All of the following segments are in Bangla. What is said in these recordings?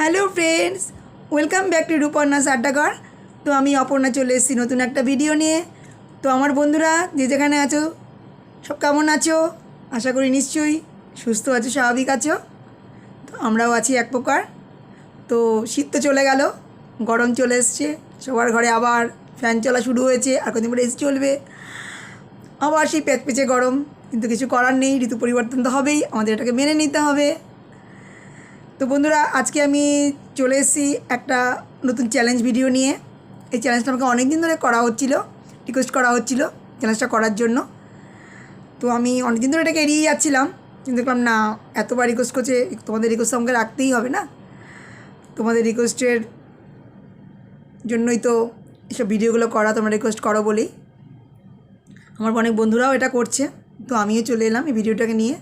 Hello friends, welcome back to Ruparna's আড্ডাঘর। তো আমি অপর্ণা চলে এসেছি নতুন একটা ভিডিও নিয়ে। তো আমার বন্ধুরা যে যেখানে আছো সব কেমন আছো? আশা করি নিশ্চয়ই সুস্থ আছো, স্বাভাবিক আছো। তো আমরাও আছি এক প্রকার। তো শীত তো চলে গেল, গরম চলে এসছে, সবার ঘরে আবার ফ্যান চলা শুরু হয়েছে, আর কদিন পরে এসি চলবে, আবার সেই প্যাচপেচে গরম। কিন্তু কিছু করার নেই, ঋতু পরিবর্তন তো হবেই, আমাদের এটাকে মেনে নিতে হবে। তো বন্ধুরা, আজকে আমি চলে এসেছি একটা নতুন চ্যালেঞ্জ ভিডিও নিয়ে। এই চ্যালেঞ্জটা আমাকে অনেক দিন ধরে করা হচ্ছিল, রিকোয়েস্ট করা হচ্ছিল চ্যালেঞ্জটা করার জন্য। তো আমি অনেক দিন ধরে এটাকে এড়িয়ে যাচ্ছিলাম, কিন্তু দেখলাম না, এতবার রিকোয়েস্ট করছে, তোমাদের রিকোয়েস্ট আমাকে রাখতেই হবে না। তোমাদের রিকোয়েস্টের জন্যই তো এসব ভিডিওগুলো করা, তোমরা রিকোয়েস্ট করো বলেই। আমার অনেক বন্ধুরাও এটা করছে, তো আমিও চলে এলাম এই ভিডিওটাকে নিয়ে।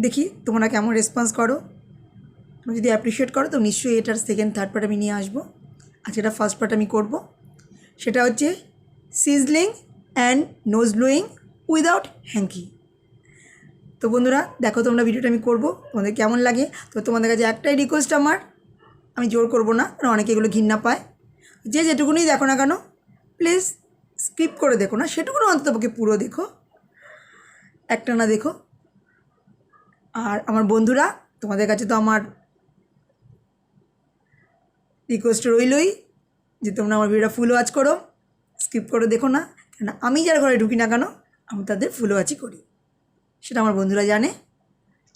দেখি তোমরা কেমন রেসপন্স করো। তুমি যদি অ্যাপ্রিসিয়েট করো তো নিশ্চয়ই এটার সেকেন্ড থার্ড পার্ট আমি নিয়ে আসবো। আজকে এটা ফার্স্ট পার্ট আমি করব, সেটা হচ্ছে sizzling and nose blowing without hanky. তো বন্ধুরা দেখো, তোমরা ভিডিওটা আমি করব, তোমাদের কেমন লাগে। তো তোমাদের কাছে একটাই রিকোয়েস্ট আমার, আমি জোর করব না, কারণ অনেকে এগুলো ঘৃণা পায়। যে যেটুকুনি দেখো না কেন, প্লিজ স্কিপ করে দেখো না, সেটুকুনি অন্ততপক্ষে পুরো দেখো, একটা না দেখো। আর আমার বন্ধুরা, তোমাদের কাছে তো আমার রিকোয়েস্ট রইলই যে তোমরা আমার ভিডিওটা ফুল ওয়াচ করো, স্কিপ করে দেখো না। কেন আমি যার ঘরে ঢুকি না কেন, আমি তাদের ফুল ওয়াচই করি, সেটা আমার বন্ধুরা জানে।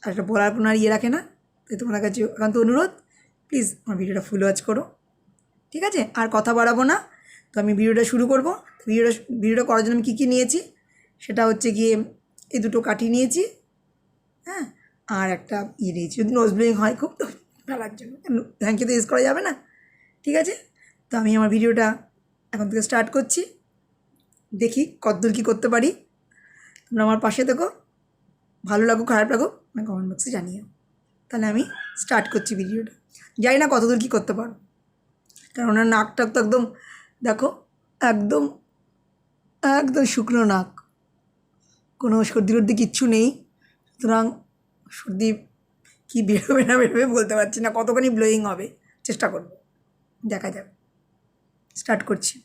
আর একটা বলার কোনো আর ইয়ে রাখে না। তাই তোমাদের কাছে একান্ত অনুরোধ, প্লিজ আমার ভিডিওটা ফুল ওয়াচ করো, ঠিক আছে? আর কথা বাড়াবো না, তো আমি ভিডিওটা শুরু করব। ভিডিওটা করার জন্য আমি কী কী নিয়েছি, সেটা হচ্ছে গিয়ে এই দুটো কাঠি নিয়েছি, হ্যাঁ, আর একটা ইয়ে নিয়েছি, যদি নোজ ব্লোয়িং হয় খুব, তো ফেলার জন্য, হ্যাঙ্কি তো ইউজ করা যাবে না, ঠিক আছে? তো আমি আমার ভিডিওটা এখন থেকে স্টার্ট করছি, দেখি কতদূর কী করতে পারি। তোমরা আমার পাশে থেকো, ভালো লাগুক খারাপ লাগুক আমি কমেন্ট বক্সে জানিও। তাহলে আমি স্টার্ট করছি ভিডিওটা। জানি না কতদূর কী করতে পারো, কারণ ওনার নাকটা তো একদম, দেখো, একদম একদম শুকনো নাক, কোনো সর্দি টর্দি কিচ্ছু নেই। সুতরাং সর্দি কী বেরোবে না বেরোবে বলতে পারছি না, কতখানি ব্লোয়িং হবে চেষ্টা করব, দেখা যাবে। স্টার্ট করছি।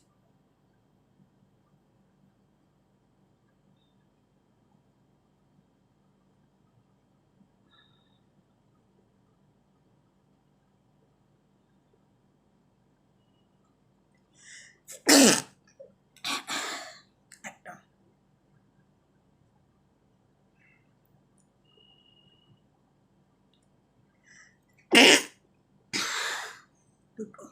একটা, দুটো,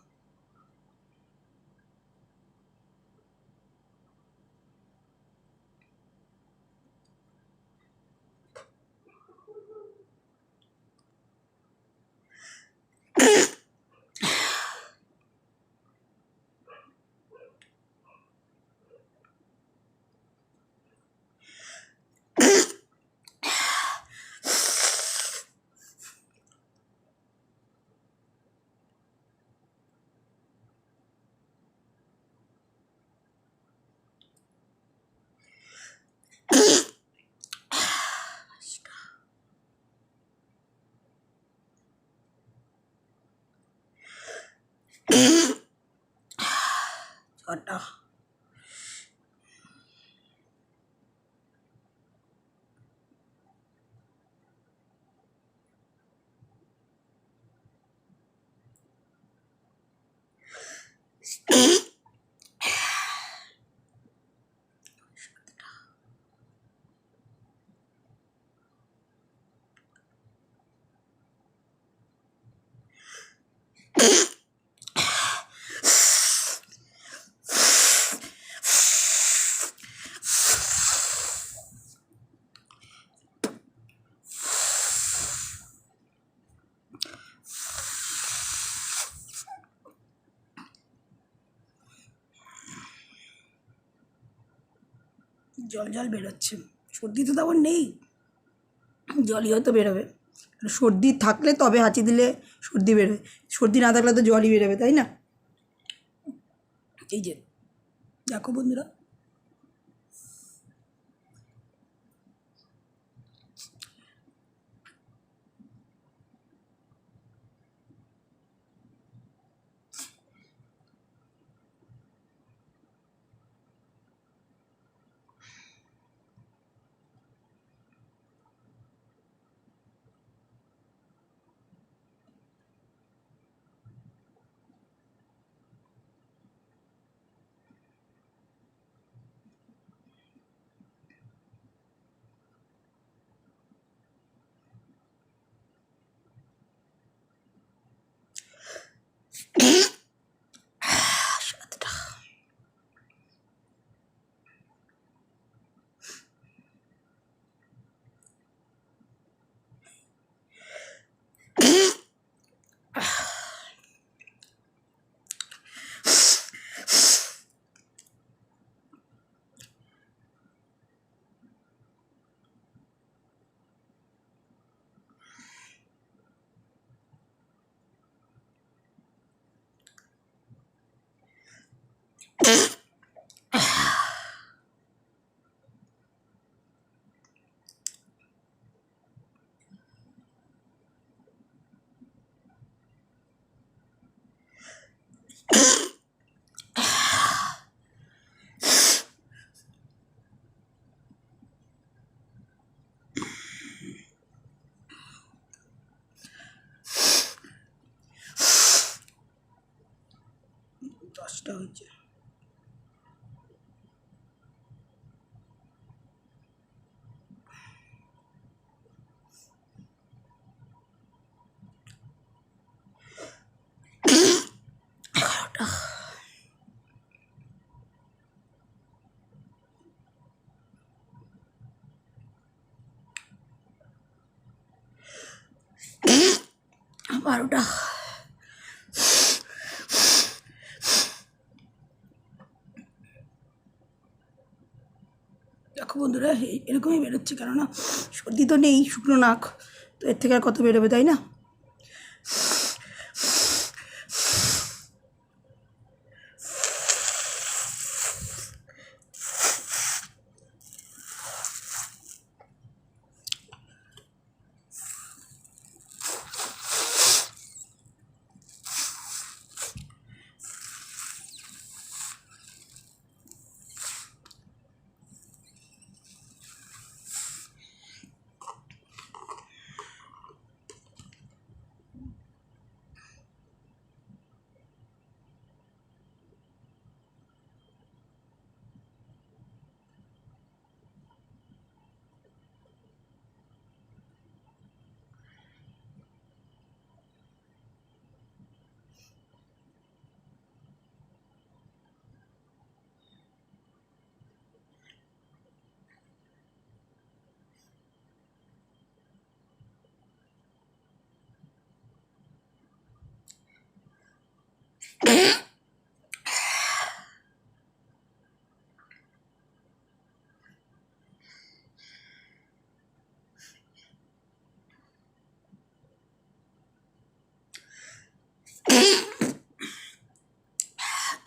ছটা, জল জল বেরোচ্ছে। সর্দি তো তেমন নেই, জলই হয়তো বেরোবে। সর্দি থাকলে তবে হাঁচি দিলে সর্দি বেরোয়, সর্দি না থাকলে তো জলই বেরোবে, তাই না? এই যে দেখো বন্ধুরা, 10টা হয়েছে। বারোটা। দেখো বন্ধুরা, এরকমই বেরোচ্ছে, কেননা সর্দি তো নেই, শুকনো নাক, তো এর থেকে আর কত বেরোবে, তাই না?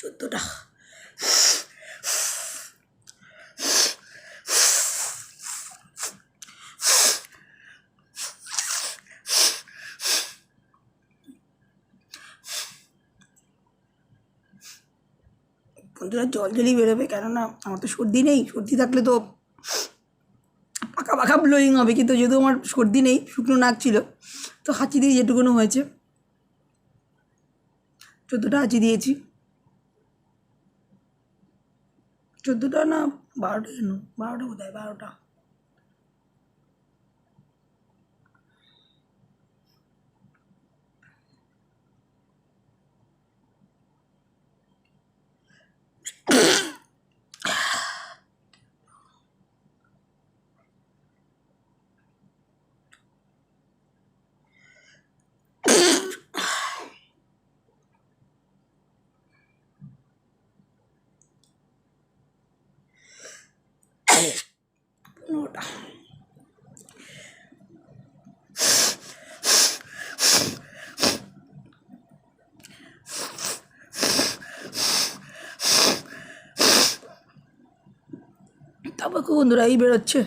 চোদ্দটা। বন্ধুরা, জলই বেরোবে, কেননা আমার তো সর্দি নেই। সর্দি থাকলে তো পাকা পাকা ব্লোয়িং হবে, কিন্তু যেহেতু আমার সর্দি নেই, শুকনো নাক ছিল, তো হাঁচি দিয়ে যেটুকুনো হয়েছে। 14টা হাঁচি দিয়েছি। 14টা না 12টা, কেন 12টা, বোধহয় 12টা। ওটা তারপর বন্ধুরা এই বেরোচ্ছে।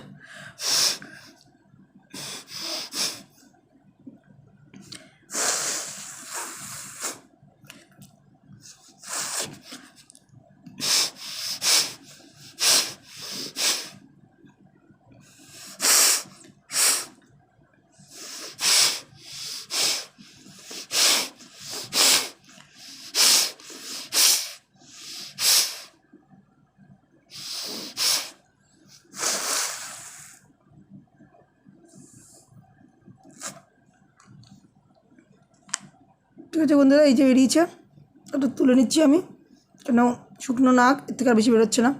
ঠিক আছে বন্ধুরা, এই যে বেরিয়েছে, ওটা তুলে নিচ্ছি আমি, কেন শুকনো নাক, এর থেকে আর বেশি বেরোচ্ছে না।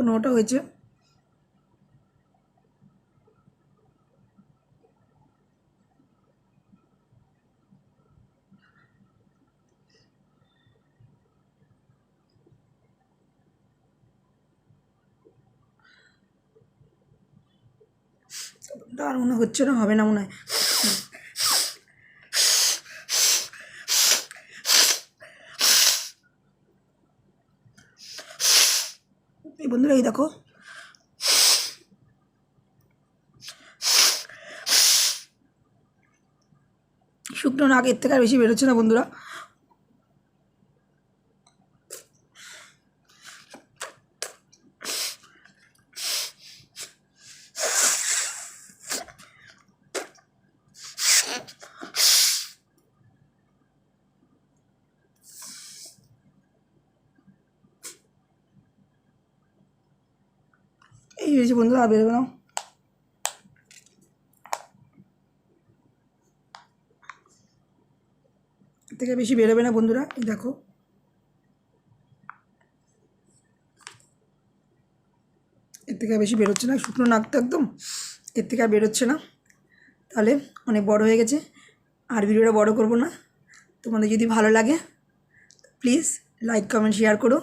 15টা হয়েছে। আর মনে হচ্ছে না, হবে না মনে হয়। এই বন্ধুরা এই দেখো, শুকনো নাক এর থেকে আর বেশি বেরোচ্ছে না বন্ধুরা। এই হয়েছে বন্ধুরা, আর বেরোবে না। এর থেকে বেশি বেরোবে না বন্ধুরা। এই দেখো, এর থেকে আর বেশি বেরোচ্ছে না, শুকনো নাক তো একদম, এর থেকে আর বেরোচ্ছে না। তাহলে অনেক বড় হয়ে গেছে, আর ভিডিওটা বড় করব না। তোমাদের যদি ভালো লাগে প্লিজ লাইক কমেন্ট শেয়ার করো।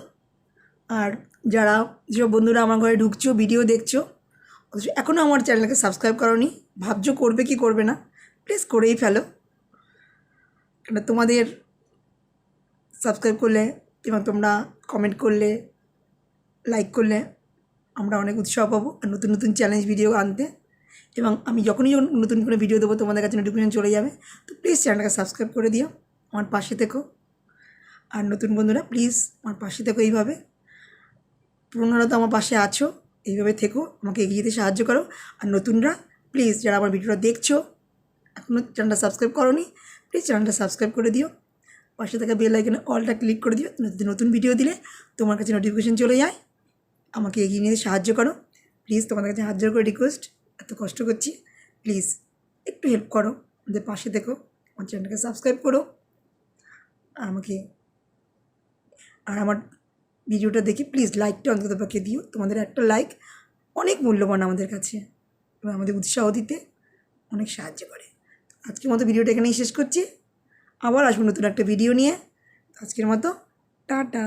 আর যারা যেসব বন্ধুরা আমার ঘরে ঢুকছো, ভিডিও দেখছো, অথচ এখনও আমার চ্যানেলকে সাবস্ক্রাইব করোনি, ভাবছো করবে কি করবে না, প্লিজ করেই ফেলো। কেন তোমাদের সাবস্ক্রাইব করলে এবং তোমরা কমেন্ট করলে, লাইক করলে আমরা অনেক উৎসাহ পাবো আর নতুন নতুন চ্যালেঞ্জ ভিডিও আনতে। এবং আমি যখনই নতুন কোনো ভিডিও দেবো তোমাদের কাছে নোটিফিকেশন চলে যাবে। তো প্লিজ চ্যানেলটাকে সাবস্ক্রাইব করে দিও, আমার পাশে থেকো। আর নতুন বন্ধুরা প্লিজ আমার পাশে থেকো এইভাবে। পুরোনোরা তো আমার পাশে আছো, এইভাবে থেকো, আমাকে এগিয়ে যেতে সাহায্য করো। আর নতুনরা প্লিজ যারা আমার ভিডিওটা দেখছো, এখনও চ্যানেলটা সাবস্ক্রাইব করোনি, প্লিজ চ্যানেলটা সাবস্ক্রাইব করে দিও। পাশে থাকা বেল আইকনে অলটা ক্লিক করে দিও, যদি নতুন ভিডিও দিলে তোমার কাছে নোটিফিকেশন চলে যায়। আমাকে এগিয়ে নিতে সাহায্য করো প্লিজ, তোমাদের কাছে হাত জোড় করে রিকোয়েস্ট। এত কষ্ট করছি, প্লিজ একটু হেল্প করো, আমাদের পাশে থেকো, আমার চ্যানেলটাকে সাবস্ক্রাইব করো। আর আমার ভিডিওটা দেখে প্লিজ লাইকটা অন্তত পক্ষে দিও। তোমাদের একটা লাইক অনেক মূল্যবান আমাদের কাছে এবং আমাদের উৎসাহ দিতে অনেক সাহায্য করে। আজকের মতো ভিডিওটা এখানেই শেষ করছি, আবার আসবো নতুন একটা ভিডিও নিয়ে। আজকের মতো টাটা।